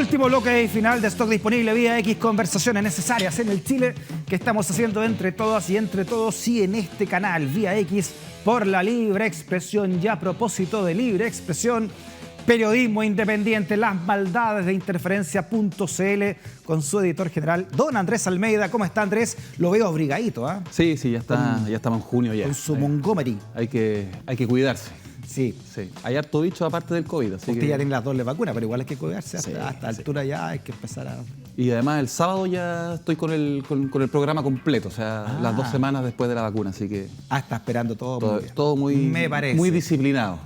Último bloque y final de Stock Disponible Vía X, conversaciones necesarias en el Chile que estamos haciendo entre todas y entre todos y en este canal Vía X por la libre expresión. Y a propósito de libre expresión, periodismo independiente, las maldades de Interferencia.cl con su editor general, don Andrés Almeida. ¿Cómo está, Andrés? Lo veo abrigadito, ¿eh? Sí, ya estamos en junio ya. Con su Montgomery. Hay que cuidarse. Sí. Hay harto bicho aparte del COVID. Así Usted que... ya tiene las dobles vacunas, pero igual hay que cuidarse. Hasta Sí. altura ya hay que empezar a... Y además el sábado ya estoy con el programa completo, o sea, las 2 semanas después de la vacuna, así que... está esperando todo. Todo muy, me parece. Muy disciplinado.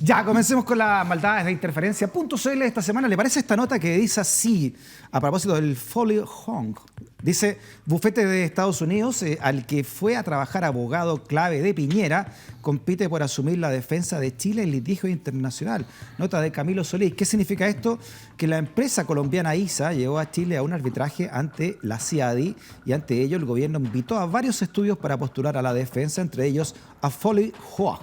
Ya, comencemos con las maldades de Interferencia.cl esta semana. ¿Le parece esta nota que dice así, a propósito del Foley Hong? Dice, bufete de Estados Unidos, al que fue a trabajar abogado clave de Piñera, compite por asumir la defensa de Chile en litigio internacional. Nota de Camilo Solís. ¿Qué significa esto? Que la empresa colombiana ISA llegó a Chile a un arbitraje ante la CIADI y ante ello el gobierno invitó a varios estudios para postular a la defensa, entre ellos a Foley Hong,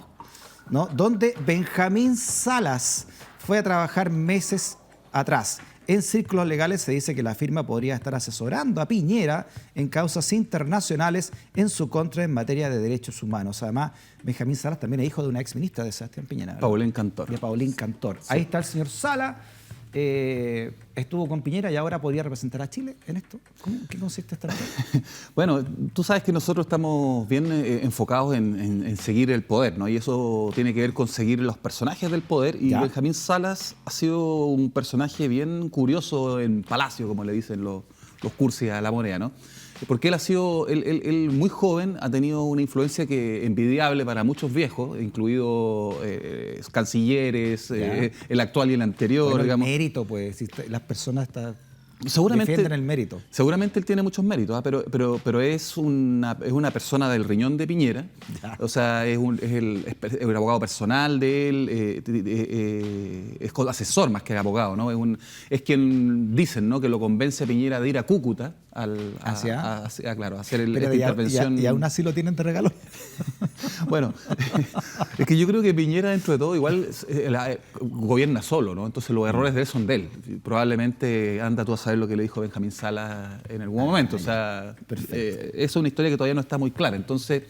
¿no? Donde Benjamín Salas fue a trabajar meses atrás. En círculos legales se dice que la firma podría estar asesorando a Piñera en causas internacionales en su contra en materia de derechos humanos. Además, Benjamín Salas también es hijo de una exministra de Sebastián Piñera, ¿verdad? Paulín Cantor. De Paulín Cantor. Sí. Ahí está el señor Sala. Estuvo con Piñera y ahora podría representar a Chile en esto. ¿Qué consiste esta nota? Bueno, tú sabes que nosotros estamos bien enfocados en seguir el poder, ¿no? Y eso tiene que ver con seguir los personajes del poder. Y ¿ya? Benjamín Salas ha sido un personaje bien curioso en Palacio, como le dicen los cursis a la moneda, ¿no? Porque él ha sido, él muy joven, ha tenido una influencia que envidiable para muchos viejos, incluidos cancilleres, el actual y el anterior. Bueno, digamos. El mérito, pues, si las personas seguramente defienden el mérito. Seguramente él tiene muchos méritos, pero es una persona del riñón de Piñera. Ya. O sea, es el abogado personal de él, es asesor más que abogado, ¿no? Es quien dicen, ¿no?, que lo convence a Piñera de ir a Cúcuta a hacer esta intervención. Y aún así lo tienen de regalo. Bueno, es que yo creo que Piñera, dentro de todo, igual gobierna solo, ¿no? Entonces los errores de él son de él. Probablemente anda tú a saber lo que le dijo Benjamín Salas en algún momento. O sea, es una historia que todavía no está muy clara. Entonces,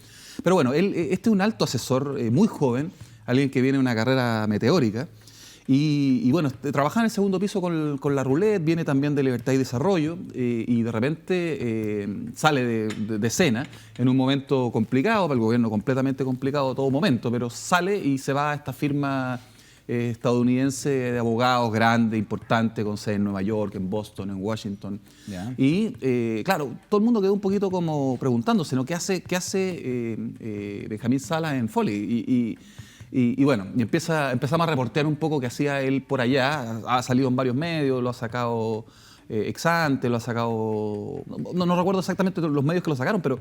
pero bueno, este es un alto asesor, muy joven, alguien que viene de una carrera meteórica. Y bueno, trabaja en el segundo piso con la Roulette, viene también de Libertad y Desarrollo, y de repente sale de escena en un momento complicado, para el gobierno completamente complicado todo momento, pero sale y se va a esta firma estadounidense de abogados grande, importante, con sede en Nueva York, en Boston, en Washington. Yeah. Y claro, todo el mundo quedó un poquito como preguntándose, ¿no? ¿Qué hace Benjamín Salas en Foley? Y bueno, empezamos a reportear un poco qué hacía él por allá. Ha salido en varios medios, lo ha sacado Exante, lo ha sacado... No recuerdo exactamente los medios que lo sacaron, pero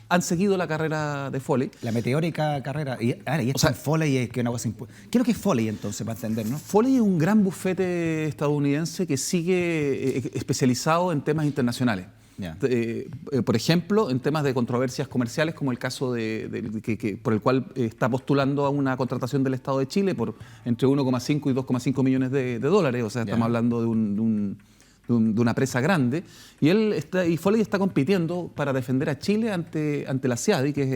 han seguido la carrera de Foley. La meteórica carrera. Y esto en Foley es que una cosa... ¿Qué es lo que es Foley entonces, para entender, no? Foley es un gran bufete estadounidense que sigue especializado en temas internacionales. Yeah. Por ejemplo, en temas de controversias comerciales, como el caso por el cual está postulando a una contratación del Estado de Chile por entre 1,5 y 2,5 millones de dólares. O sea, estamos hablando de una presa grande. Y Foley está compitiendo para defender a Chile ante la CIADI, que es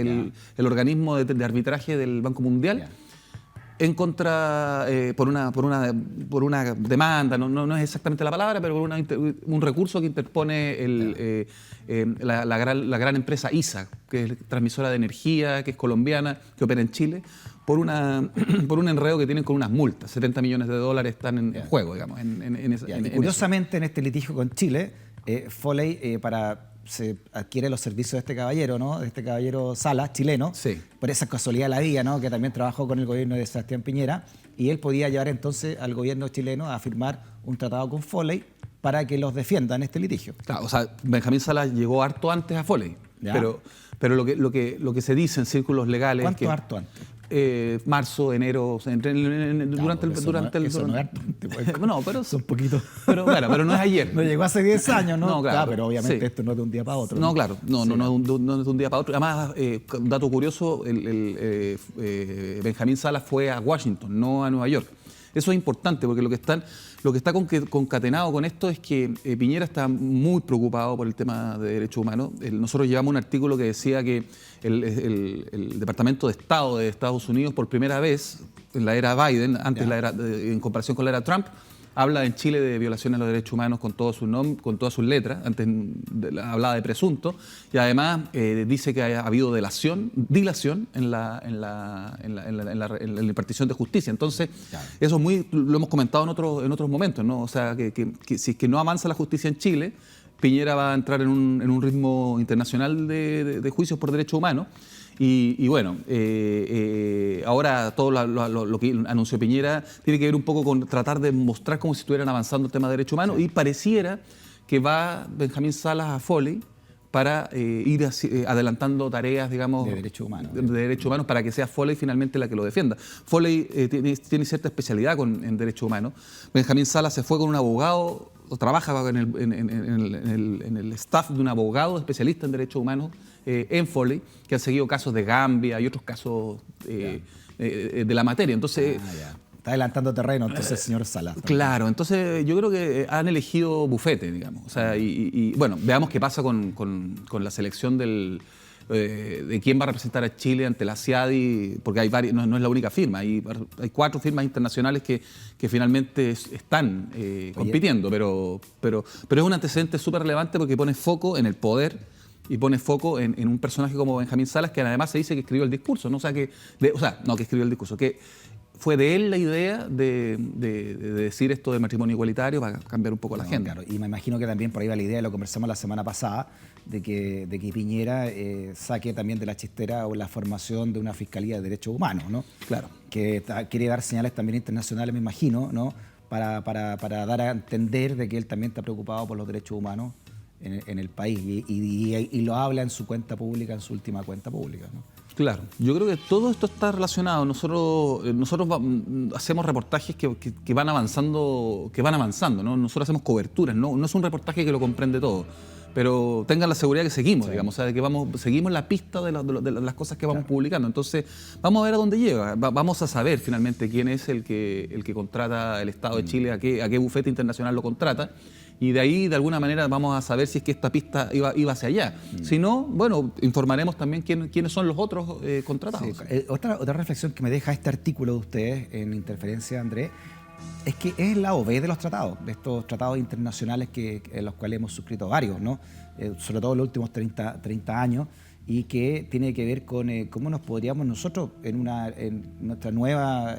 el organismo de arbitraje del Banco Mundial. En contra, por una demanda, no es exactamente la palabra, pero por un recurso que interpone la gran empresa ISA, que es transmisora de energía, que es colombiana, que opera en Chile, por un enredo que tienen con unas multas. 70 millones de dólares están en juego, digamos. Curiosamente, en este litigio con Chile, Foley, se adquiere los servicios de este caballero, ¿no? De este caballero Salas, chileno, sí, por esa casualidad de la vida, ¿no? Que también trabajó con el gobierno de Sebastián Piñera, y él podía llevar entonces al gobierno chileno a firmar un tratado con Foley para que los defienda en este litigio. Claro, o sea, Benjamín Salas llegó harto antes a Foley, pero lo que se dice en círculos legales... ¿Cuánto harto antes? Marzo, enero, durante el... No, pero son poquitos. Pero no es ayer. No llegó hace 10 años, ¿no? No, claro. Pero obviamente esto no es de un día para otro. No, claro, no es de un día para otro. Además, dato curioso, Benjamín Salas fue a Washington, no a Nueva York. Eso es importante porque lo que está concatenado con esto es que Piñera está muy preocupado por el tema de derechos humanos. Nosotros llevamos un artículo que decía que el Departamento de Estado de Estados Unidos, por primera vez en la era Biden, antes en comparación con la era Trump, habla en Chile de violaciones a los derechos humanos con todas sus letras. Antes hablaba de presunto, y además dice que ha habido dilación en la impartición de justicia. Entonces, eso lo hemos comentado en otros momentos, ¿no? O sea, que si es que no avanza la justicia en Chile, Piñera va a entrar en un ritmo internacional de juicios por derechos humanos. Y bueno, ahora todo lo que anunció Piñera tiene que ver un poco con tratar de mostrar como si estuvieran avanzando el tema de derechos humanos, y pareciera que va Benjamín Salas a Foley para ir adelantando tareas, digamos, de derechos humanos, de derechos humanos, para que sea Foley finalmente la que lo defienda. Foley tiene cierta especialidad en derechos humanos. Benjamín Salas se fue con un abogado, trabaja en el staff de un abogado especialista en derechos humanos en Foley, que ha seguido casos de Gambia y otros casos de la materia. Entonces, está adelantando terreno, entonces, señor Salas. Claro, entonces yo creo que han elegido bufete, digamos. O sea, y bueno, veamos qué pasa con la selección de quién va a representar a Chile ante la CIADI, porque hay varias, no es la única firma, hay 4 firmas internacionales que finalmente están compitiendo, pero es un antecedente súper relevante porque pone foco en el poder y pone foco en un personaje como Benjamín Salas, que además se dice que escribió el discurso, ¿no? Que escribió el discurso, que fue de él la idea de decir esto de matrimonio igualitario para cambiar un poco la agenda. Claro, y me imagino que también por ahí va la idea, lo conversamos la semana pasada, de que Piñera saque también de la chistera o la formación de una Fiscalía de Derechos Humanos, ¿no? Claro. Que quiere dar señales también internacionales, me imagino, ¿no? Para dar a entender de que él también está preocupado por los derechos humanos en el país y lo habla en su cuenta pública, en su última cuenta pública, ¿no? Claro, yo creo que todo esto está relacionado. Nosotros hacemos reportajes que van avanzando, ¿no? Nosotros hacemos coberturas, no es un reportaje que lo comprende todo, pero tengan la seguridad que seguimos, digamos, o sea, de que seguimos la pista de las cosas que vamos publicando. Entonces, vamos a ver a dónde llega. Vamos a saber finalmente quién es el que contrata el Estado de Chile, a qué bufete internacional lo contrata. Y de ahí, de alguna manera, vamos a saber si es que esta pista iba hacia allá. Si no, bueno, informaremos también quiénes son los otros contratados. Sí. Otra reflexión que me deja este artículo de ustedes en Interferencia, Andrés, es que es el lado B de los tratados, de estos tratados internacionales en los cuales hemos suscrito varios, ¿no? Sobre todo en los últimos 30 años, y que tiene que ver con cómo nos podríamos nosotros, en nuestra nueva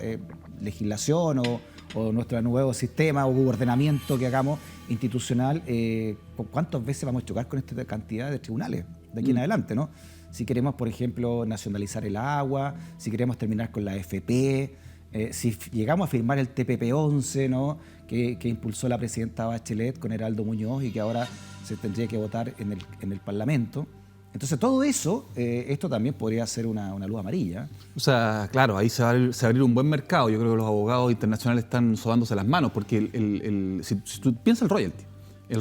legislación o nuestro nuevo sistema o ordenamiento que hagamos institucional, ¿cuántas veces vamos a chocar con esta cantidad de tribunales de aquí en adelante, ¿no? Si queremos, por ejemplo, nacionalizar el agua, si queremos terminar con la AFP, si llegamos a firmar el TPP-11, ¿no? que impulsó la presidenta Bachelet con Heraldo Muñoz y que ahora se tendría que votar en el Parlamento. Entonces, todo eso, esto también podría ser una luz amarilla. O sea, claro, ahí se va a abrir un buen mercado. Yo creo que los abogados internacionales están sobándose las manos, porque si tú piensas el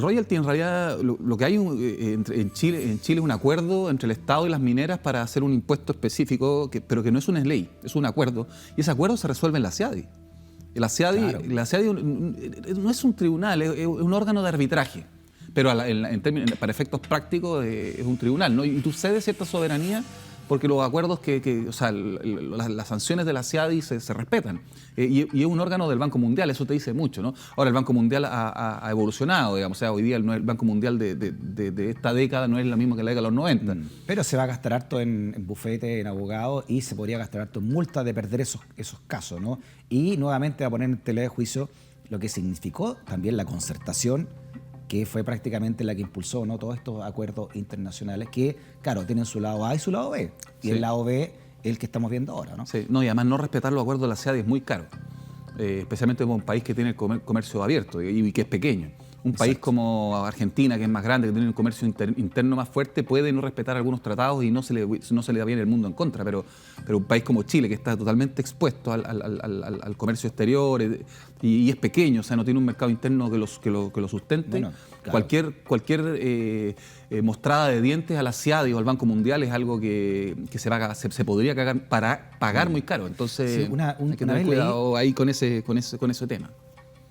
royalty en realidad, lo que hay en Chile es un acuerdo entre el Estado y las mineras para hacer un impuesto específico, pero que no es una ley, es un acuerdo. Y ese acuerdo se resuelve en la CIADI. La CIADI no es un tribunal, es un órgano de arbitraje. Pero para efectos prácticos es un tribunal, ¿no? Y tú cedes cierta soberanía porque los acuerdos o sea, las sanciones de la CIADI se respetan. Y es un órgano del Banco Mundial, eso te dice mucho, ¿no? Ahora, el Banco Mundial ha evolucionado, digamos, o sea, hoy día el Banco Mundial de esta década no es la misma que la década de los 90. Pero se va a gastar harto en bufete, en abogados, y se podría gastar harto en multas de perder esos casos, ¿no? Y nuevamente va a poner en tela de juicio lo que significó también la concertación, que fue prácticamente la que impulsó, ¿no? Todos estos acuerdos internacionales que, claro, tienen su lado A y su lado B. Y el lado B es el que estamos viendo ahora, ¿no? Sí, no, y además no respetar los acuerdos de la CIADI es muy caro, especialmente en un país que tiene el comercio abierto y que es pequeño. un país como Argentina, que es más grande, que tiene un comercio interno más fuerte, puede no respetar algunos tratados y no se le da bien el mundo en contra. Pero un país como Chile, que está totalmente expuesto al comercio exterior y es pequeño, o sea, no tiene un mercado interno que lo sustente, Bueno, claro. cualquier mostrada de dientes a la CIADI o al Banco Mundial es algo que se podría pagar muy caro. Entonces, Sí, hay que una tener vez cuidado ahí con ese tema.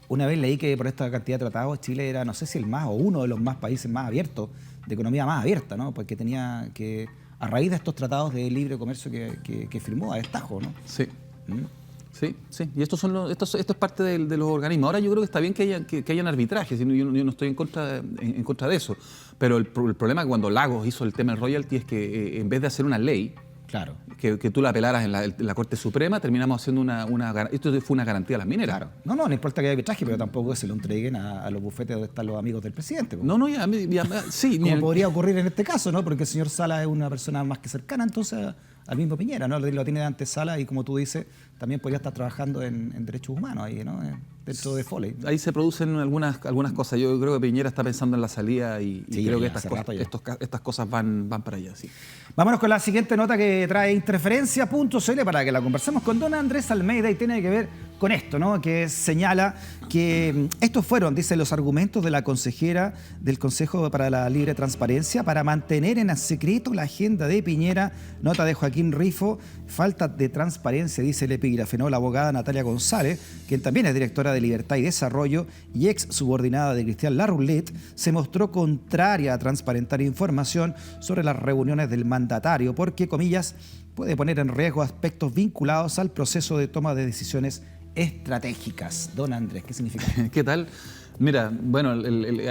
Una vez leí que por esta cantidad de tratados Chile era, no sé si el más o uno de los más países más abiertos, de economía más abierta, ¿no? Porque tenía que, a raíz de estos tratados de libre comercio que firmó a destajo, ¿no? Sí. ¿Mm? Sí. Y esto es parte de los organismos. Ahora yo creo que está bien que hayan arbitrajes, yo no estoy en contra de eso. Pero el problema cuando Lagos hizo el tema del royalty es que en vez de hacer una ley, Claro. que tú la apelaras en la Corte Suprema, terminamos haciendo esto fue una garantía a las mineras. Claro. No importa que haya arbitraje, pero tampoco que se lo entreguen a los bufetes donde están los amigos del presidente. No, sí. Como podría ocurrir en este caso, ¿no? Porque el señor Sala es una persona más que cercana, entonces, al mismo Piñera, ¿no? Lo tiene de antesala y, como tú dices, también podría estar trabajando en derechos humanos ahí, ¿no? Dentro de Foley. Ahí se producen algunas cosas. Yo creo que Piñera está pensando en la salida y Sí, creo que ya, estas cosas van para allá, sí. Vámonos con la siguiente nota que trae Interferencia.cl para que la conversemos con don Andrés Almeida y tiene que ver con esto, ¿no? Que señala que estos fueron, dice, los argumentos de la consejera del Consejo para la Libre Transparencia para mantener en secreto la agenda de Piñera. Nota de Joaquín Rifo, falta de transparencia, dice el epígrafe, ¿no? La abogada Natalia González, quien también es directora de Libertad y Desarrollo y ex subordinada de Cristian Larroulet, se mostró contraria a transparentar información sobre las reuniones del mandatario porque, comillas, puede poner en riesgo aspectos vinculados al proceso de toma de decisiones estratégicas. Don Andrés, ¿qué significa? ¿Qué tal? Mira, bueno,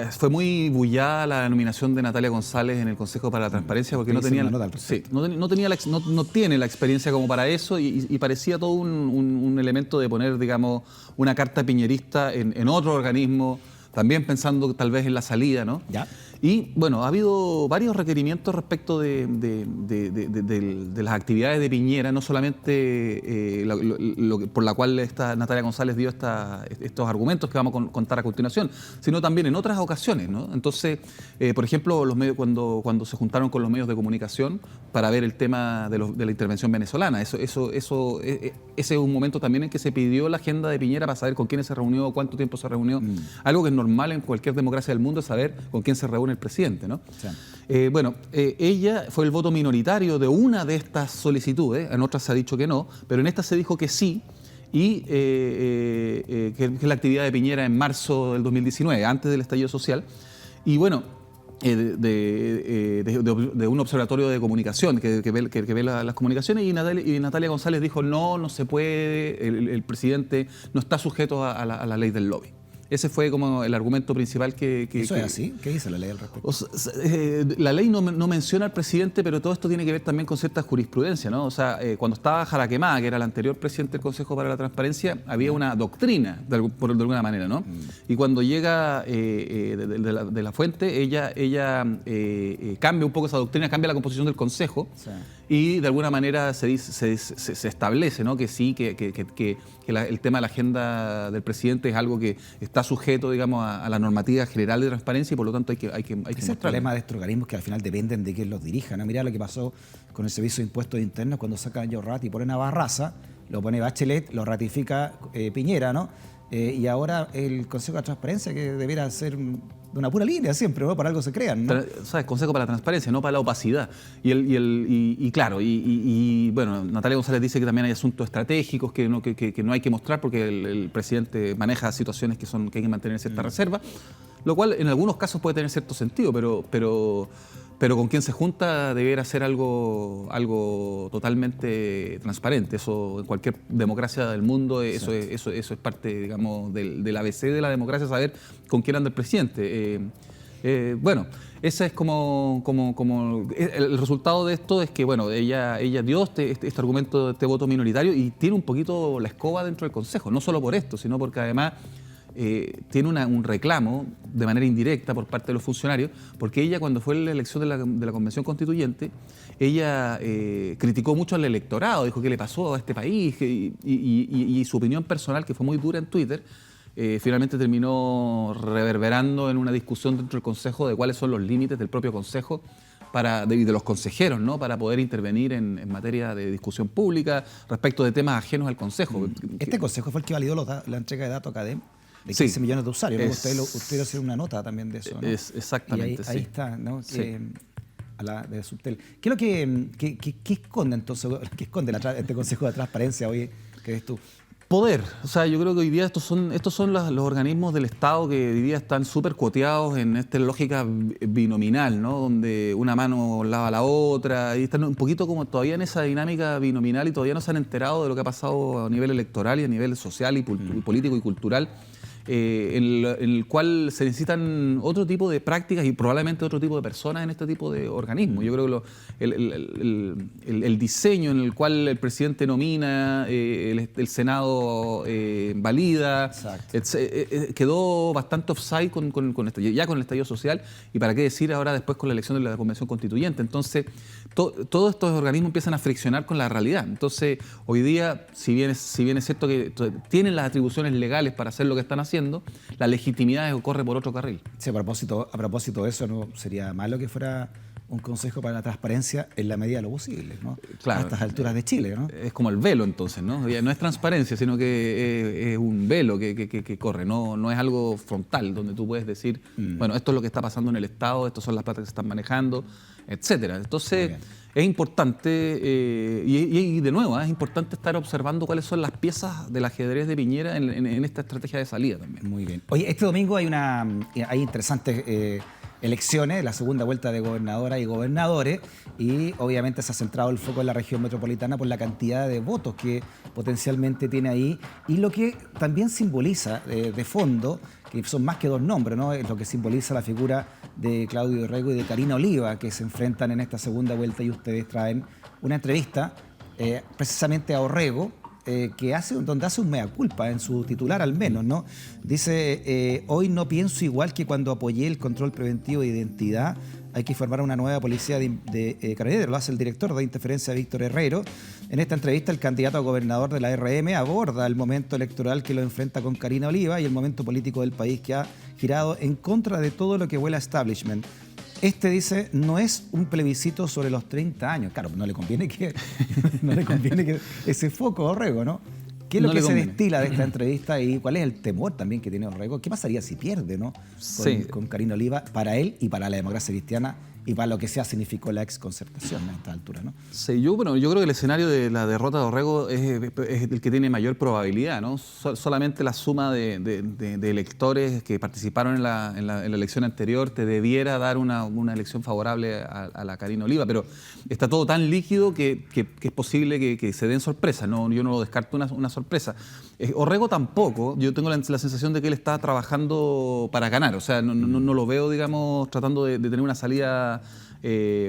fue muy bullada la nominación de Natalia González en el Consejo para la Transparencia porque no tenía, no tiene la experiencia como para eso y parecía todo un elemento de poner, digamos, una carta piñerista en otro organismo, también pensando tal vez en la salida, ¿no? Ya. Y bueno, ha habido varios requerimientos respecto de las actividades de Piñera, no solamente por la cual Natalia González dio estos argumentos que vamos a contar a continuación, sino también en otras ocasiones, ¿no? Entonces, por ejemplo, los medios cuando se juntaron con los medios de comunicación para ver el tema de la intervención venezolana, ese es un momento también en que se pidió la agenda de Piñera para saber con quiénes se reunió, cuánto tiempo se reunió. Algo que es normal en cualquier democracia del mundo es saber con quién se reúne el presidente, ¿no? Sí. Ella fue el voto minoritario de una de estas solicitudes, en otras se ha dicho que no, pero en esta se dijo que sí, y que es la actividad de Piñera en marzo del 2019, antes del estallido social. Y bueno, de un observatorio de comunicación que ve las comunicaciones, y Natalia González dijo no se puede, el presidente no está sujeto a la ley del lobby. Ese fue como el argumento principal que... ¿Eso es así? ¿Qué dice la ley al respecto? La ley no menciona al presidente, pero todo esto tiene que ver también con cierta jurisprudencia, ¿no? O sea, cuando estaba Jaraquemada, que era el anterior presidente del Consejo para la Transparencia, había una doctrina, de alguna manera, ¿no? Y cuando llega de la Fuente, ella cambia un poco esa doctrina, cambia la composición del Consejo, sí. Y de alguna manera se establece, ¿no? Que sí, que el tema de la agenda del presidente es algo que está sujeto, digamos, a la normativa general de transparencia y por lo tanto hay que es el problema de estos organismos que al final dependen de quién los dirija, ¿no? Mirá lo que pasó con el Servicio de Impuestos Internos cuando sacan a Llorrat y ponen a Barraza, lo pone Bachelet, lo ratifica Piñera, ¿no? Y ahora el Consejo de Transparencia, que debiera ser de una pura línea siempre, ¿no? Para algo se crean, ¿no? ¿Sabes? Consejo para la Transparencia, no para la opacidad. Y bueno, Natalia González dice que también hay asuntos estratégicos que no hay que mostrar porque el presidente maneja situaciones que hay que mantener cierta reserva, lo cual en algunos casos puede tener cierto sentido, pero con quien se junta debería ser algo totalmente transparente. Eso en cualquier democracia del mundo, eso es parte, digamos, del ABC de la democracia, saber con quién anda el presidente. Bueno, ese es como el resultado de esto es que, bueno, ella dio este argumento de este voto minoritario y tiene un poquito la escoba dentro del Consejo, no solo por esto, sino porque además tiene un reclamo de manera indirecta por parte de los funcionarios, porque ella cuando fue la elección de la Convención Constituyente, ella criticó mucho al electorado, dijo qué le pasó a este país y su opinión personal, que fue muy dura en Twitter, finalmente terminó reverberando en una discusión dentro del Consejo de cuáles son los límites del propio Consejo de los consejeros, ¿no? Para poder intervenir en materia de discusión pública respecto de temas ajenos al Consejo. Este Consejo fue el que validó la entrega de datos Academ de 15 millones de usuarios, ¿no? Ustedes hicieron una nota también de eso, ¿no? Exactamente, y ahí está, ¿no? Sí. A la de Subtel. ¿Qué es lo que esconde entonces, qué esconde este Consejo de Transparencia hoy, que ves tú? Poder. O sea, yo creo que hoy día estos son los organismos del Estado que hoy día están súper cuoteados en esta lógica binominal, ¿no? Donde una mano lava la otra y están un poquito como todavía en esa dinámica binominal y todavía no se han enterado de lo que ha pasado a nivel electoral y a nivel social y político y cultural. En el cual se necesitan otro tipo de prácticas y probablemente otro tipo de personas en este tipo de organismos. Yo creo que el diseño en el cual el presidente nomina, el Senado valida, quedó bastante offside con esto, ya con el estallido social, y para qué decir ahora después con la elección de la Convención Constituyente. Entonces, todos estos organismos empiezan a friccionar con la realidad. Entonces, hoy día, si bien es cierto que tienen las atribuciones legales para hacer lo que están haciendo, la legitimidad corre por otro carril. Sí, a propósito de eso, ¿no sería malo que fuera un consejo para la transparencia en la medida de lo posible, ¿no? Claro, a estas alturas de Chile, ¿no? Es como el velo, entonces, ¿no? Ya no es transparencia, sino que es un velo que corre, no es algo frontal, donde tú puedes decir, bueno, esto es lo que está pasando en el Estado, estas son las plata que se están manejando, etcétera. Entonces, es importante, y de nuevo, es importante estar observando cuáles son las piezas del ajedrez de Piñera en esta estrategia de salida también. Muy bien. Oye, este domingo hay interesantes elecciones, la segunda vuelta de gobernadoras y gobernadores, y obviamente se ha centrado el foco en la región metropolitana por la cantidad de votos que potencialmente tiene ahí, y lo que también simboliza de fondo, que son más que dos nombres, ¿no? Es lo que simboliza la figura de Claudio Orrego y de Karina Oliva, que se enfrentan en esta segunda vuelta, y ustedes traen una entrevista precisamente a Orrego, donde hace un mea culpa en su titular al menos, ¿no? Dice, hoy no pienso igual que cuando apoyé el control preventivo de identidad. Hay que formar una nueva policía de carabineros, lo hace el director de Interferencia, Víctor Herrero. En esta entrevista, el candidato a gobernador de la RM aborda el momento electoral que lo enfrenta con Karina Oliva y el momento político del país que ha girado en contra de todo lo que huele a establishment. Dice, no es un plebiscito sobre los 30 años. Claro, no le conviene que ese foco a Orrego, ¿no? ¿Qué es lo que se destila de esta entrevista y cuál es el temor también que tiene Orrego? ¿Qué pasaría si pierde, ¿no? Con Karina Oliva, para él y para la democracia cristiana y para lo que sea significó la exconcertación a esta altura, ¿no? Sí, yo creo que el escenario de la derrota de Orrego es el que tiene mayor probabilidad, ¿no? Solamente la suma de electores que participaron en la elección anterior te debiera dar una elección favorable a la Karina Oliva, pero está todo tan líquido que es posible que se den sorpresas, ¿no? Yo no lo descarto una sorpresa. Orrego tampoco, yo tengo la sensación de que él está trabajando para ganar, o sea, no lo veo, digamos, tratando de tener una salida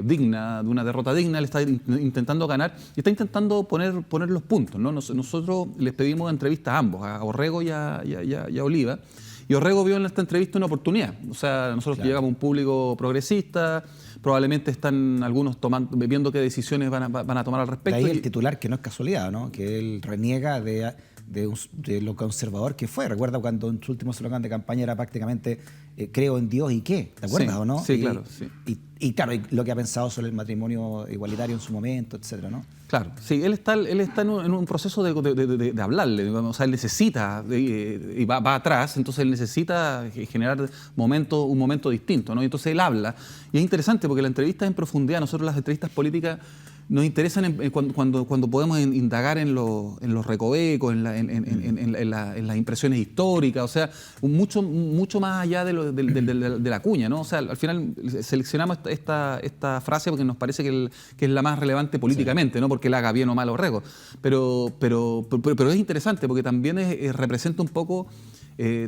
digna, de una derrota digna. Él está intentando ganar y está intentando poner los puntos, ¿no? Nosotros les pedimos entrevistas a ambos, a Orrego y a Oliva, y Orrego vio en esta entrevista una oportunidad. O sea, nosotros que llegamos a un público progresista, probablemente están algunos viendo qué decisiones van a tomar al respecto. De ahí el titular, que no es casualidad, ¿no? Que él reniega de lo conservador que fue. Recuerda cuando en su último slogan de campaña era prácticamente creo en Dios y qué, ¿te acuerdas o no? Sí, claro. Sí. Y claro, lo que ha pensado sobre el matrimonio igualitario en su momento, etcétera, ¿no? Claro, sí, él está en un proceso de hablarle, o sea, él necesita, y va atrás, entonces él necesita generar un momento distinto, ¿no? Y entonces él habla, y es interesante porque la entrevista es en profundidad. Nosotros las entrevistas políticas nos interesan cuando podemos indagar en los recovecos, en las impresiones históricas, o sea, mucho más allá de la cuña, ¿no? O sea, al final seleccionamos esta frase porque nos parece que es la más relevante políticamente, ¿no? Porque la haga bien o mal Orrego. Pero es interesante porque también representa un poco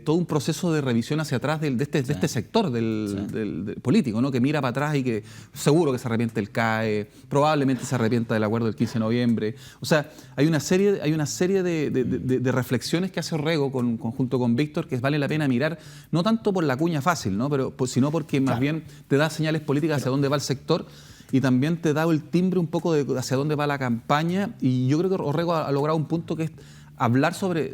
todo un proceso de revisión hacia atrás de este sector del político, ¿no? Que mira para atrás y que seguro que se arrepiente del CAE, probablemente se arrepienta del acuerdo del 15 de noviembre. O sea, hay una serie de reflexiones que hace Orrego junto con Víctor que vale la pena mirar, no tanto por la cuña fácil, ¿no? Sino porque más bien te da señales políticas hacia dónde va el sector y también te da el timbre un poco de hacia dónde va la campaña. Y yo creo que Orrego ha logrado un punto que es hablar sobre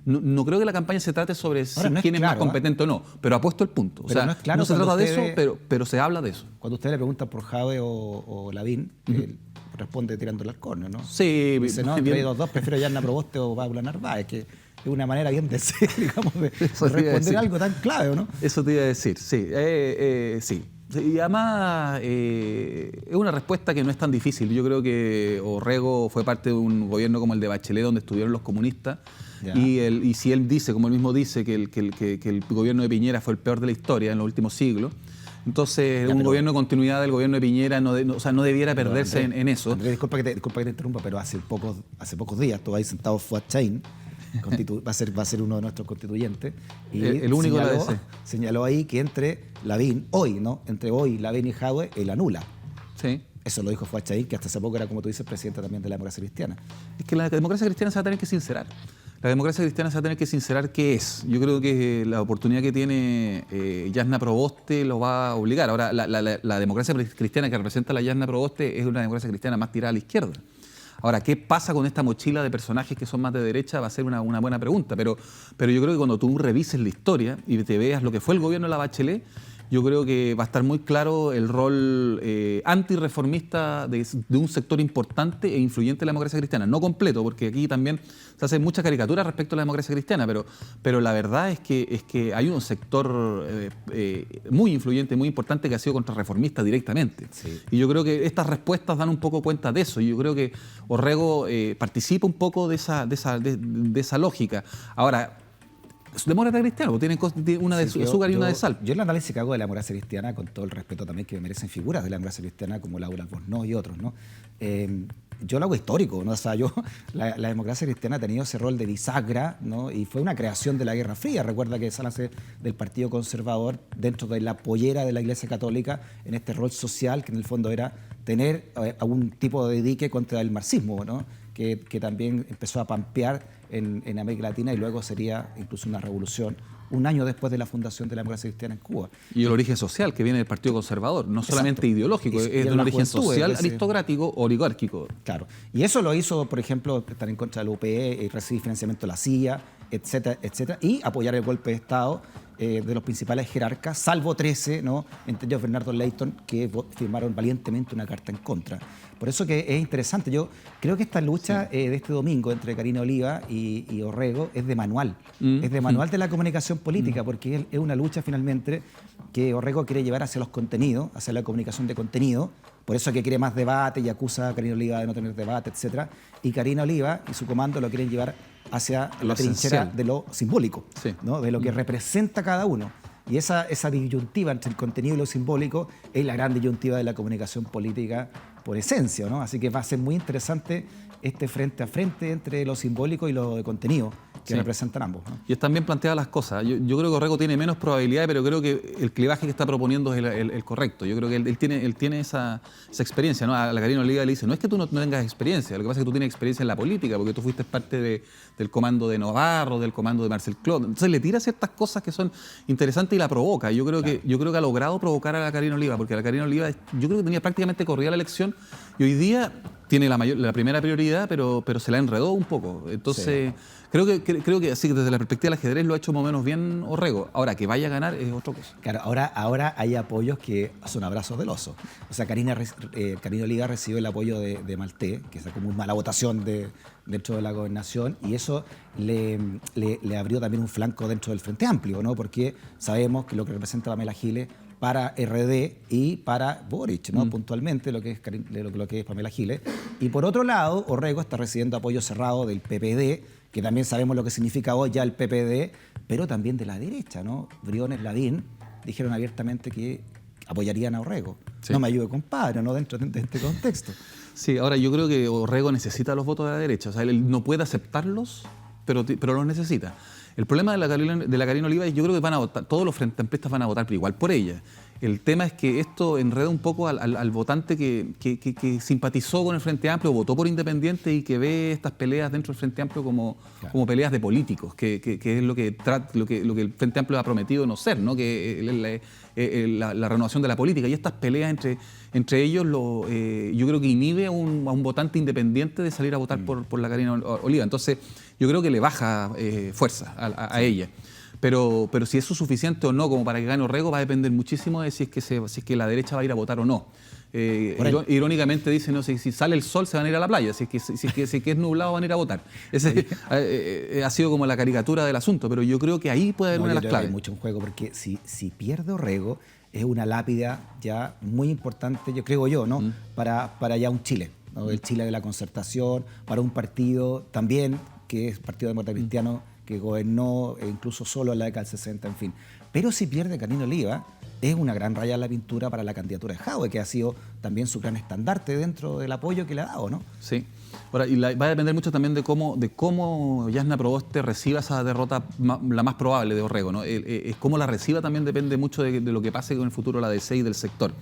no creo que la campaña se trate sobre quién es más competente o no, pero ha puesto el punto. Pero no es claro, no se trata de eso, pero se habla de eso. Cuando usted le pregunta por Jadwe o Lavín, él responde tirándole al córner, ¿no? Sí. Dice, no, entre los dos prefiero a Yarna Proboste o Paula Narváez, que es una manera bien de ser, digamos, de responder algo tan clave, ¿no? Eso te iba a decir, sí. Sí. Y además es una respuesta que no es tan difícil. Yo creo que Orrego fue parte de un gobierno como el de Bachelet, donde estuvieron los comunistas. Y si él dice, como él mismo dice, que el gobierno de Piñera fue el peor de la historia en los últimos siglos, entonces un gobierno de continuidad del gobierno de Piñera no debiera perderse en eso. Andrés, disculpa que te interrumpa, pero hace pocos días estuvo ahí sentado Fuad Chaín, va a ser uno de nuestros constituyentes, y el único señaló ahí que entre Lavín y Jadwe, él anula. Sí. Eso lo dijo Fuad Chaín, que hasta hace poco era, como tú dices, presidente también de la democracia cristiana. Es que la democracia cristiana se va a tener que sincerar. La democracia cristiana se va a tener que sincerar qué es. Yo creo que la oportunidad que tiene Yarna Proboste lo va a obligar. Ahora, la democracia cristiana que representa la Yarna Proboste es una democracia cristiana más tirada a la izquierda. Ahora, ¿qué pasa con esta mochila de personajes que son más de derecha? Va a ser una buena pregunta. Pero yo creo que cuando tú revises la historia y te veas lo que fue el gobierno de la Bachelet, yo creo que va a estar muy claro el rol antirreformista de un sector importante e influyente de la democracia cristiana. No completo, porque aquí también se hacen muchas caricaturas respecto a la democracia cristiana, pero la verdad es que hay un sector muy influyente, muy importante, que ha sido contrarreformista directamente. Sí. Y yo creo que estas respuestas dan un poco cuenta de eso. Yo creo que Orrego participa un poco de esa lógica. Ahora, demócrata cristiano, tienen una de azúcar y una de sal. Yo el análisis que hago de la democracia cristiana, con todo el respeto también que merecen figuras de la democracia cristiana como Laura Albornoz y otros, ¿no? Yo lo hago histórico, ¿no? O sea, la democracia cristiana ha tenido ese rol de bisagra, ¿no? Y fue una creación de la Guerra Fría. Recuerda que sale del Partido Conservador dentro de la pollera de la Iglesia Católica en este rol social que en el fondo era tener algún tipo de dique contra el marxismo, ¿no? Que también empezó a pampear en América Latina y luego sería incluso una revolución un año después de la fundación de la democracia cristiana en Cuba. Y el origen social que viene del Partido Conservador, no solamente ideológico, es de un origen social, aristocrático, oligárquico. Claro. Y eso lo hizo, por ejemplo, estar en contra de la UPE, recibir financiamiento de la CIA, etcétera, etcétera, y apoyar el golpe de Estado de los principales jerarcas, salvo 13, ¿no? Entre ellos Bernardo Leighton, que firmaron valientemente una carta en contra. Por eso que es interesante. Yo creo que esta lucha de este domingo entre Karina Oliva y Orrego es de manual. Es de manual de la comunicación política, porque es una lucha finalmente que Orrego quiere llevar hacia los contenidos, hacia la comunicación de contenido. Por eso que quiere más debate y acusa a Karina Oliva de no tener debate, etc. Y Karina Oliva y su comando lo quieren llevar hacia la trinchera de lo simbólico, ¿no? De lo que representa cada uno. Y esa disyuntiva entre el contenido y lo simbólico es la gran disyuntiva de la comunicación política por esencia, ¿no? Así que va a ser muy interesante este frente a frente entre lo simbólico y lo de contenido que representan ambos, ¿no? Y están bien planteadas las cosas. Yo creo que Orrego tiene menos probabilidades, pero creo que el clivaje que está proponiendo es el correcto. Yo creo que él tiene esa experiencia, ¿no? A la Karina Oliva le dice, no es que tú no tengas experiencia, lo que pasa es que tú tienes experiencia en la política, porque tú fuiste parte del comando de Navarro, del comando de Marcel Clot. Entonces le tira ciertas cosas que son interesantes y la provoca. Yo creo que ha logrado provocar a la Karina Oliva, porque la Karina Oliva yo creo que tenía prácticamente corrida la elección y hoy día tiene la primera prioridad, pero se la enredó un poco. Entonces, creo que así desde la perspectiva del ajedrez lo ha hecho más o menos bien Orrego. Ahora, que vaya a ganar es otra cosa. Claro, ahora hay apoyos que son abrazos del oso. O sea, Karina Oliva recibió el apoyo de Malté, que sacó muy mala votación dentro de la gobernación, y eso le abrió también un flanco dentro del Frente Amplio, ¿no? Porque sabemos que lo que representa Pamela Giles para RD y para Boric, ¿no? Puntualmente lo que es Pamela Giles. Y por otro lado, Orrego está recibiendo apoyo cerrado del PPD, que también sabemos lo que significa hoy ya el PPD, pero también de la derecha, ¿no? Briones, Lavín dijeron abiertamente que apoyarían a Orrego. No me ayude, compadre, ¿no? Dentro de este contexto. Sí, ahora yo creo que Orrego necesita los votos de la derecha. O sea, él no puede aceptarlos, pero los necesita. El problema de la Karina Oliva es yo creo que van a votar, todos los frente amplistas van a votar igual por ella. El tema es que esto enreda un poco al votante que simpatizó con el Frente Amplio, votó por Independiente y que ve estas peleas dentro del Frente Amplio como peleas de políticos, que es lo que el Frente Amplio ha prometido no ser, ¿no? Que la renovación de la política. Y estas peleas entre ellos yo creo que inhibe a un votante independiente de salir a votar por la Karina Oliva. Entonces yo creo que le baja fuerza a ella. Pero si eso es suficiente o no como para que gane Orrego va a depender muchísimo de si es que la derecha va a ir a votar o no. Irónicamente dicen, no, si sale el sol se van a ir a la playa, si es que es nublado van a ir a votar. Ese ha sido como la caricatura del asunto, pero yo creo que ahí puede haber una de las claves. Hay mucho en juego, porque si pierde Orrego es una lápida ya muy importante, yo creo yo, ¿no? Para ya un Chile, ¿no? El Chile de la concertación, para un partido también que es Partido Demócrata Cristiano, que gobernó incluso solo en la década del 60, en fin. Pero si pierde Karina Oliva, es una gran raya en la pintura para la candidatura de Jadwe, que ha sido también su gran estandarte dentro del apoyo que le ha dado, ¿no? Sí. Ahora, y va a depender mucho también de cómo Jasna Proboste reciba esa derrota, la más probable de Orrego, ¿no? Cómo la reciba también depende mucho de lo que pase con el futuro de la DC y del sector.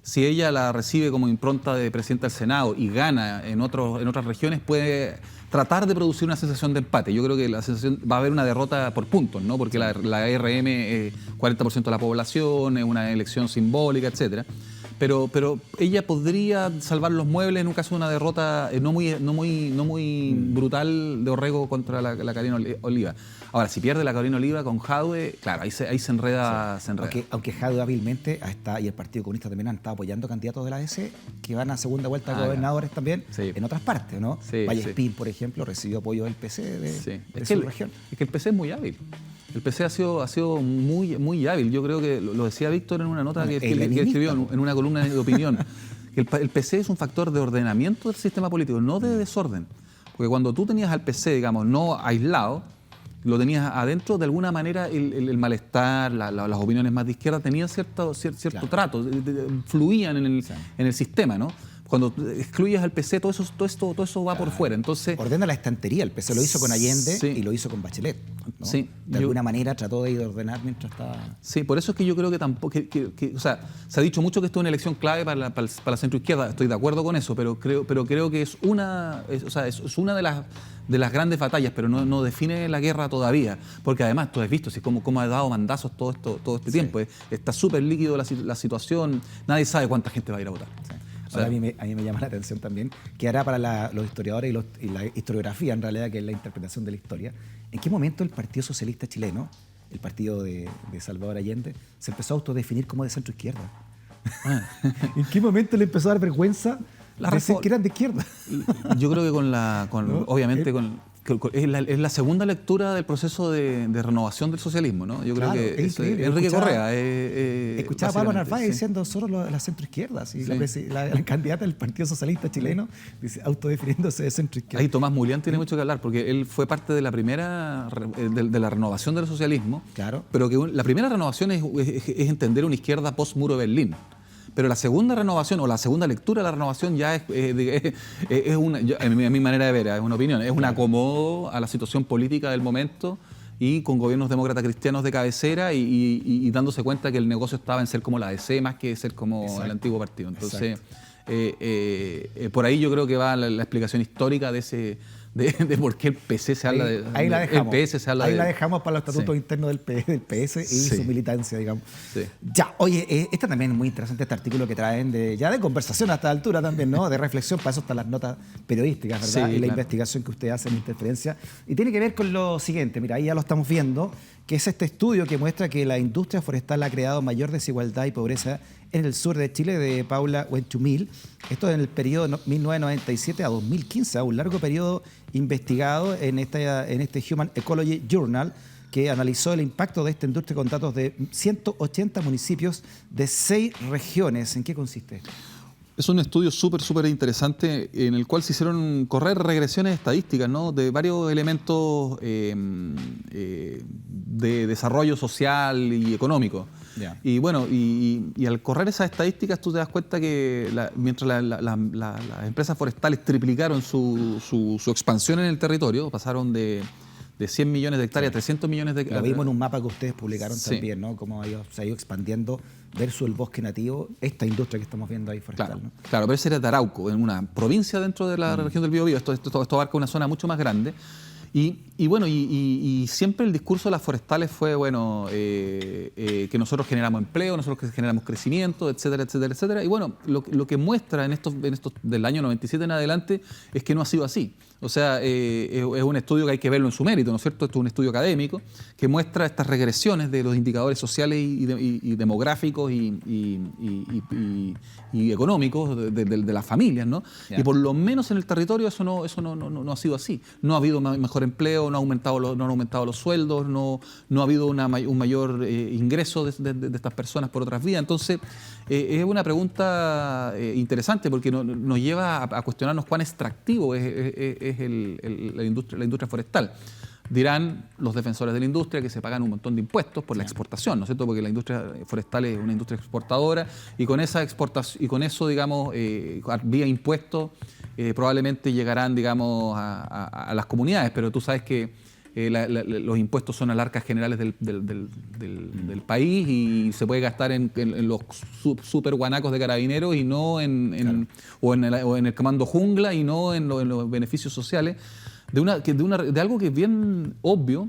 Si ella la recibe como impronta de presidenta del Senado y gana en otras regiones, puede tratar de producir una sensación de empate. Yo creo que la sensación va a haber una derrota por puntos, ¿no? Porque la RM es 40% de la población, es una elección simbólica, etcétera. Pero ella podría salvar los muebles en un caso de una derrota no muy brutal de Orrego contra la Karina Oliva. Ahora, si pierde la Karina Oliva con Jadwe, claro, ahí se enreda. Sí. Aunque Jadwe hábilmente y el Partido Comunista también han estado apoyando candidatos de la ADC que van a segunda vuelta a gobernadores también en otras partes, ¿no? Sí, Vallespín, por ejemplo, recibió apoyo del PC de su región. Es que el PC es muy hábil. El PC ha sido muy hábil. Yo creo que lo decía Víctor en una nota que escribió en una columna de opinión. Que el PC es un factor de ordenamiento del sistema político, no de desorden. Porque cuando tú tenías al PC, digamos, no aislado, lo tenías adentro, de alguna manera el malestar, las opiniones más de izquierda tenían cierto trato, fluían en el sistema, ¿no? Cuando excluyes al PC, todo eso va por fuera. Entonces, ordena la estantería. El PC lo hizo con Allende y lo hizo con Bachelet, ¿no? Sí, de alguna manera trató de ir a ordenar mientras estaba... Sí, por eso es que yo creo que tampoco... o sea, se ha dicho mucho que esto es una elección clave para la centroizquierda. Estoy de acuerdo con eso, pero creo que es una de las grandes batallas, pero no define la guerra todavía. Porque además, tú has visto cómo ha dado mandazos todo este tiempo. Está súper líquido la situación. Nadie sabe cuánta gente va a ir a votar. Sí. Ahora, a mí me llama la atención también que hará para los historiadores y la historiografía, en realidad, que es la interpretación de la historia, ¿en qué momento el Partido Socialista Chileno, el partido de Salvador Allende, se empezó a autodefinir como de centro-izquierda? ¿En qué momento le empezó a dar vergüenza decir que eran de izquierda? Yo creo que obviamente es la segunda lectura del proceso de renovación del socialismo, ¿no? Yo creo que es Enrique Correa. Escuchaba a Pablo Narváez diciendo solo la centroizquierda, la candidata del Partido Socialista Chileno autodefiniéndose de centroizquierda. Ahí Tomás Mulián tiene mucho que hablar, porque él fue parte de la primera de la renovación del socialismo. Claro. Pero que la primera renovación es entender una izquierda post-muro de Berlín. Pero la segunda renovación o la segunda lectura de la renovación ya es una, a mi manera de ver, es una opinión, es un acomodo a la situación política del momento y con gobiernos demócratas cristianos de cabecera y dándose cuenta que el negocio estaba en ser como la ADC más que ser como el antiguo partido. Entonces, por ahí yo creo que va la explicación histórica de por qué el PC se habla de... Ahí la dejamos. La dejamos para los estatutos internos del PS y su militancia, digamos. Sí. Ya, oye, este también es muy interesante, este artículo que traen de conversación a esta altura también, ¿no? De reflexión, para eso están las notas periodísticas, ¿verdad? Y la investigación que usted hace en Interferencia. Y tiene que ver con lo siguiente, mira, ahí ya lo estamos viendo, que es este estudio que muestra que la industria forestal ha creado mayor desigualdad y pobreza en el sur de Chile, de Paula Wenchumil. Esto en el periodo 1997 a 2015, un largo periodo investigado en este Human Ecology Journal, que analizó el impacto de esta industria con datos de 180 municipios de 6 regiones. ¿En qué consiste esto? Es un estudio súper interesante en el cual se hicieron correr regresiones estadísticas, ¿no? De varios elementos de desarrollo social y económico. Yeah. Y bueno, y al correr esas estadísticas tú te das cuenta que mientras las empresas forestales triplicaron su expansión en el territorio, pasaron de de 100 millones de hectáreas a 300 millones de Lo hectáreas. vimos en un mapa que ustedes publicaron Sí. también, ¿no? Cómo se ha ido expandiendo versus el bosque nativo, esta industria que estamos viendo ahí forestal, Claro, ¿no? claro, pero ese era de Arauco, en una provincia dentro de la región del Biobío. Esto abarca una zona mucho más grande. Y bueno, y siempre el discurso de las forestales fue, bueno, que nosotros generamos empleo, nosotros que generamos crecimiento, etcétera, etcétera, etcétera. Y bueno, lo que muestra en estos del año 97 en adelante es que no ha sido así. O sea, es un estudio que hay que verlo en su mérito, ¿no es cierto? Esto es un estudio académico que muestra estas regresiones de los indicadores sociales y demográficos y económicos de las familias, ¿no? Ya. Y por lo menos en el territorio eso no ha sido así. No ha habido mejor empleo, no han aumentado los sueldos, no ha habido un mayor ingreso de estas personas por otras vías. Entonces, es una pregunta interesante porque nos lleva a cuestionarnos cuán extractivo es la industria forestal. Dirán los defensores de la industria que se pagan un montón de impuestos por la exportación, ¿no es cierto? Porque la industria forestal es una industria exportadora y con esa exportación y con eso, digamos, vía impuestos, probablemente llegarán, digamos, a las comunidades, pero tú sabes que los impuestos son a las arcas generales del país y se puede gastar en los super guanacos de carabineros y no Claro. o en el comando jungla y no en los beneficios sociales de algo que es bien obvio,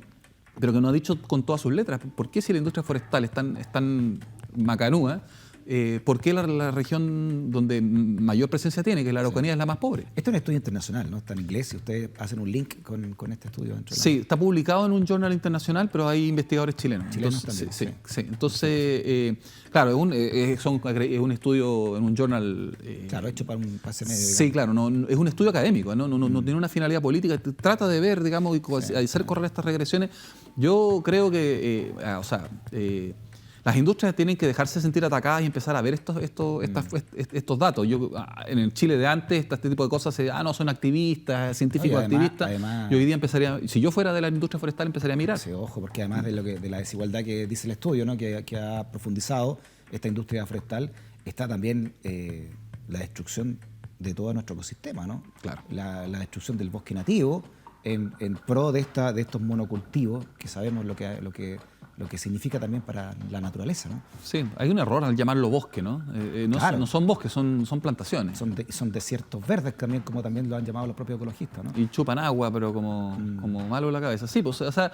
pero que no ha dicho con todas sus letras. ¿Por qué si la industria forestal es tan macanúa? ¿Por qué la región donde mayor presencia tiene, que es la Araucanía, es la más pobre? Este es un estudio internacional, ¿no? Está en inglés y ustedes hacen un link con este estudio dentro de la- Sí, está publicado en un journal internacional, pero hay investigadores chilenos. Chilenos Entonces, también, sí. Entonces, claro, es un estudio en un journal. Claro, hecho para un pase medio. Sí, claro, es un estudio académico, no tiene una finalidad política, trata de ver, digamos, hacer correr estas regresiones. Yo creo que, las industrias tienen que dejarse sentir atacadas y empezar a ver estos datos. En el Chile de antes, este tipo de cosas, no, son activistas, científicos activistas. Además, Y hoy día si yo fuera de la industria forestal, empezaría a mirar. Sí, ojo, porque además de la desigualdad que dice el estudio, ¿no? que ha profundizado esta industria forestal, está también la destrucción de todo nuestro ecosistema, ¿no? Claro. La destrucción del bosque nativo en pro de estos monocultivos, que sabemos lo que significa también para la naturaleza, ¿no? Sí, hay un error al llamarlo bosque, ¿no? Claro. No son bosques, son plantaciones. Son desiertos verdes también, como también lo han llamado los propios ecologistas, ¿no? Y chupan agua, pero como malo en la cabeza. Sí, pues, o sea,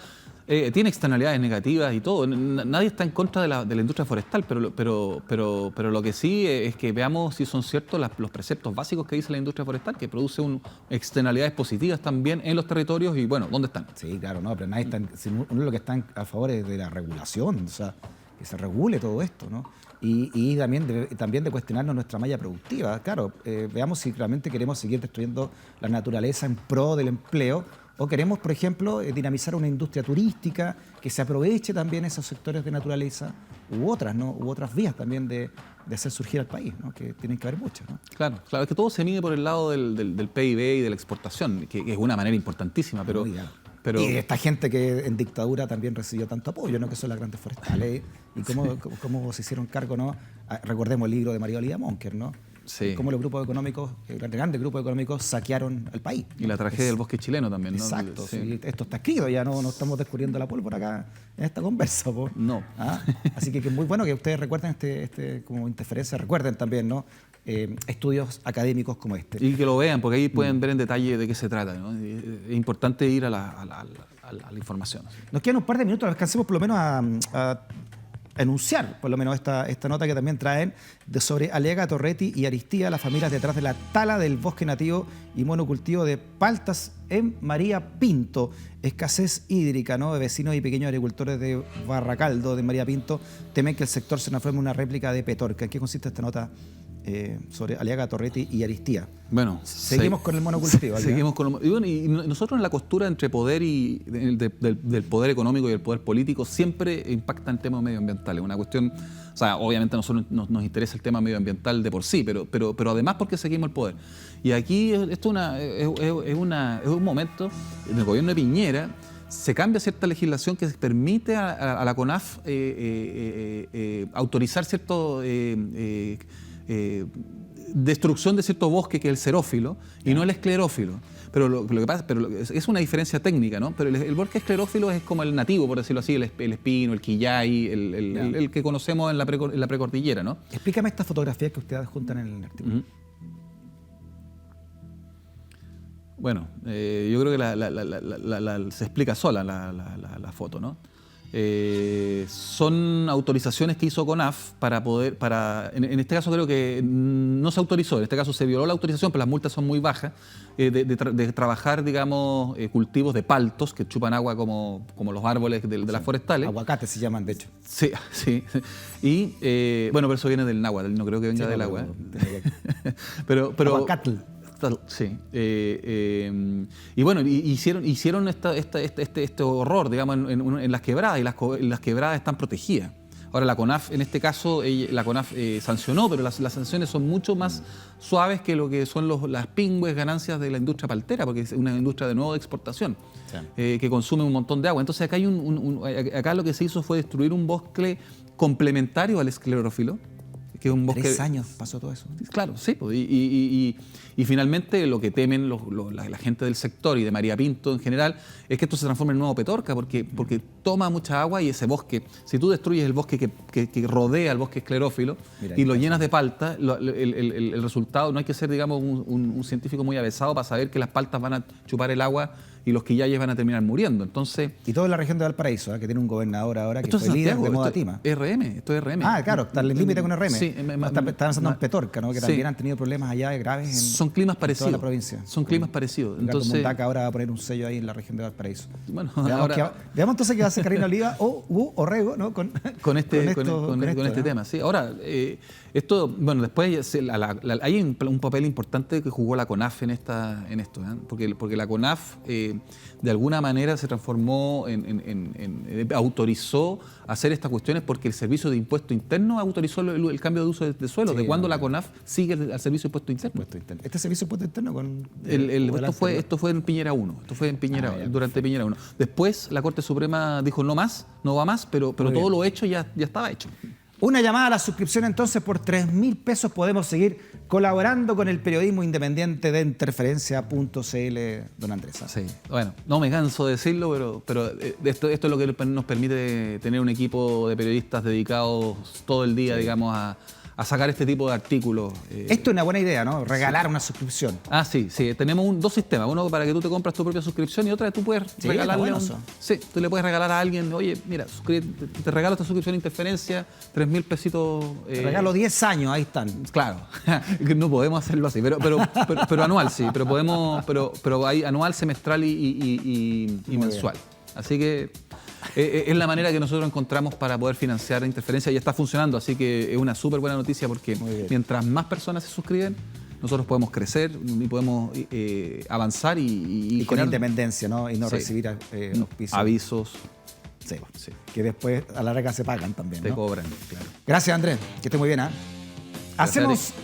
tiene externalidades negativas y todo. Nadie está en contra de la industria forestal, pero lo que sí es que veamos si son ciertos los preceptos básicos que dice la industria forestal, que produce externalidades positivas también en los territorios y, bueno, ¿dónde están? Sí, claro, no, pero nadie está, uno de los que están a favor es de la regulación, o sea, que se regule todo esto, ¿no? Y también de cuestionarnos nuestra malla productiva. Claro, veamos si realmente queremos seguir destruyendo la naturaleza en pro del empleo o queremos, por ejemplo, dinamizar una industria turística que se aproveche también esos sectores de naturaleza u otras, ¿no? U otras vías también de hacer surgir al país, ¿no? Que tienen que haber muchas, ¿no? Claro, es que todo se mide por el lado del PIB y de la exportación, que es una manera importantísima, pero... Muy bien. Pero, y esta gente que en dictadura también recibió tanto apoyo, ¿no? Que son las grandes forestales. Y cómo se hicieron cargo, ¿no? Recordemos el libro de María Olivia Monker, ¿no? Sí. Cómo los grupos económicos, grandes grupos económicos saquearon al país. y la tragedia del bosque chileno también, ¿no? Exacto, Sí. sí, esto está escrito, ya no estamos descubriendo la pólvora acá en esta conversa. Po. No. ¿Ah? Así que es muy bueno que ustedes recuerden como interferencia, recuerden también, ¿no? Estudios académicos como este. Y que lo vean, porque ahí pueden ver en detalle de qué se trata, ¿no? Es importante ir a la información. Nos quedan un par de minutos, alcancemos por lo menos a enunciar por lo menos esta nota que también traen sobre Aliaga, Torretti y Aristía, las familias detrás de la tala del bosque nativo y monocultivo de paltas en María Pinto. Escasez hídrica, ¿no? De vecinos y pequeños agricultores de Barracaldo, de María Pinto, temen que el sector se transforme en una réplica de Petorca. ¿En qué consiste esta nota sobre Aliaga, Torretti y Aristía? Bueno, seguimos con el monocultivo. Seguimos con y nosotros en la costura entre poder y del poder económico y el poder político siempre impacta en temas medioambientales. Una cuestión, o sea, obviamente a nosotros nos interesa el tema medioambiental de por sí, pero además porque seguimos el poder. Y aquí esto es un momento en el gobierno de Piñera. Se cambia cierta legislación que permite a la CONAF autorizar ciertos destrucción de cierto bosque que es el xerófilo y no el esclerófilo. Pero lo que pasa, es una diferencia técnica, ¿no? Pero el bosque esclerófilo es como el nativo, por decirlo así, el espino, el quillay, el que conocemos en la precordillera, ¿no? Explícame estas fotografías que ustedes adjuntan en el artículo. Bueno, yo creo que se explica sola la foto, ¿no? Son autorizaciones que hizo CONAF en este caso creo que no se autorizó, en este caso se violó la autorización, pero las multas son muy bajas, de trabajar, digamos, cultivos de paltos que chupan agua como los árboles de las forestales. Aguacates se llaman, de hecho. Sí, sí. Y, bueno, pero eso viene del náhuatl, no creo que venga del agua. Pero Aguacatl. Sí. Y bueno, hicieron este horror, digamos, en las quebradas, y las quebradas están protegidas. Ahora, la CONAF, en este caso, la CONAF sancionó, pero las sanciones son mucho más suaves que lo que son las pingües ganancias de la industria paltera, porque es una industria de nuevo de exportación, que consume un montón de agua. Entonces, acá, acá lo que se hizo fue destruir un bosque complementario al esclerófilo, que es un bosque... 3 años pasó todo eso. Claro, sí. Y finalmente lo que temen la gente del sector y de María Pinto en general es que esto se transforme en un nuevo Petorca, porque toma mucha agua y ese bosque, si tú destruyes el bosque que rodea al bosque esclerófilo y lo llenas de palta, el resultado, no hay que ser, digamos, un científico muy avesado para saber que las paltas van a chupar el agua y los quillayes van a terminar muriendo. Entonces, y todo en la región de Valparaíso, que tiene un gobernador ahora que fue líder de Moda Tima. Esto es RM. Ah, claro, está el límite con RM. Sí, está pensando en Petorca, ¿no? Que también han tenido problemas allá graves son climas parecidos. Toda la provincia. Son climas parecidos. Entonces, Mundaca ahora va a poner un sello ahí en la región de Valparaíso. Bueno, veamos entonces qué va a hacer Carolina Oliva o Orrego, ¿no? Con este tema. Sí. Ahora, esto, bueno, después hay un papel importante que jugó la CONAF en esto, ¿eh? Porque la CONAF de alguna manera se transformó autorizó hacer estas cuestiones porque el Servicio de Impuesto Interno autorizó el cambio de uso de suelo. ¿De cuándo la CONAF sigue al Servicio de Impuesto Interno? ¿Este Servicio de Impuesto Interno esto fue en Piñera 1. Esto fue en Piñera, durante Piñera 1. Después la Corte Suprema dijo no va más, pero todo lo hecho ya estaba hecho. Una llamada a la suscripción entonces por 3.000 pesos podemos seguir colaborando con el periodismo independiente de Interferencia.cl, don Andrés. Sí, bueno, no me canso de decirlo, pero esto es lo que nos permite tener un equipo de periodistas dedicados todo el día, digamos, a sacar este tipo de artículos. Esto es una buena idea, ¿no? Regalar una suscripción. Ah, sí. Tenemos dos sistemas. Uno para que tú te compras tu propia suscripción y otra que tú puedes regalarle. Tú le puedes regalar a alguien, oye, mira, te regalo esta suscripción a Interferencia, 3.000 pesitos. Te regalo 10 años, ahí están. Claro, no podemos hacerlo así, pero anual sí, pero hay anual, semestral y mensual. Así que es la manera que nosotros encontramos para poder financiar Interferencia y está funcionando, así que es una súper buena noticia porque mientras más personas se suscriben, nosotros podemos crecer y podemos avanzar y con independencia, ¿no? Y no recibir auspicios. Avisos. Sí. Que después a la larga se pagan también, ¿no? Te cobran, claro. Gracias, Andrés, que esté muy bien, ¿ah? Hacemos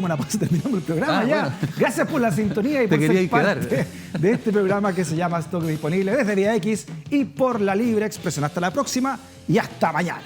una pausa, terminamos el programa ya. Bueno. Gracias por la sintonía y por ser parte de este programa que se llama Stock Disponible desde Vía X y por la Libre Expresión. Hasta la próxima y hasta mañana.